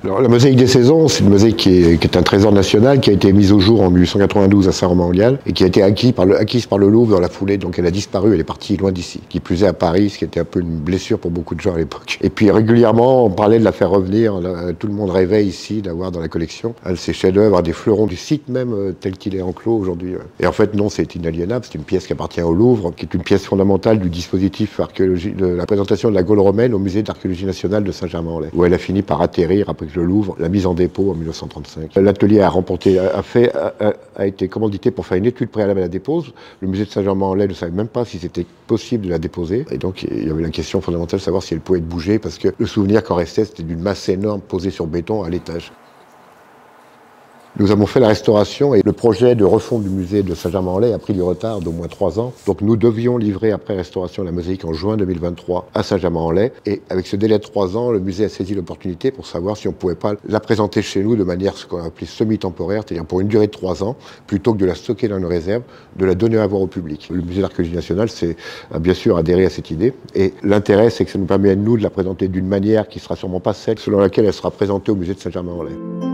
Alors, la mosaïque des saisons, c'est une mosaïque qui est un trésor national, qui a été mise au jour en 1892 à Saint-Romain-en-Galles et qui a été acquise par le Louvre dans la foulée, donc elle a disparu, elle est partie loin d'ici. Qui plus est à Paris, ce qui était un peu une blessure pour beaucoup de gens à l'époque. Et puis régulièrement, on parlait de la faire revenir, tout le monde rêvait ici d'avoir dans la collection un de ces chefs-d'œuvre, des fleurons du site même tel qu'il est enclos aujourd'hui. Et en fait non, c'est inaliénable, c'est une pièce qui appartient au Louvre, qui est une pièce fondamentale du dispositif archéologique de la présentation de la Gaule romaine au musée d'archéologie nationale de Saint-Germain-en-Laye, où elle a fini par atterrir après le Louvre, la mise en dépôt en 1935. L'atelier a été commandité pour faire une étude préalable à la dépose. Le musée de Saint-Germain-en-Laye ne savait même pas si c'était possible de la déposer. Et donc, il y avait la question fondamentale de savoir si elle pouvait être bougée, parce que le souvenir qu'en restait, c'était d'une masse énorme posée sur béton à l'étage. Nous avons fait la restauration et le projet de refonte du musée de Saint-Germain-en-Laye a pris du retard d'au moins 3 ans. Donc nous devions livrer après restauration la mosaïque en juin 2023 à Saint-Germain-en-Laye. Et avec ce délai de 3 ans, le musée a saisi l'opportunité pour savoir si on ne pouvait pas la présenter chez nous de manière ce qu'on a appelé semi-temporaire, c'est-à-dire pour une durée de 3 ans, plutôt que de la stocker dans nos réserves, de la donner à voir au public. Le musée d'archéologie nationale a bien sûr adhéré à cette idée. Et l'intérêt, c'est que ça nous permet à nous de la présenter d'une manière qui sera sûrement pas celle selon laquelle elle sera présentée au musée de Saint-Germain-en-Laye.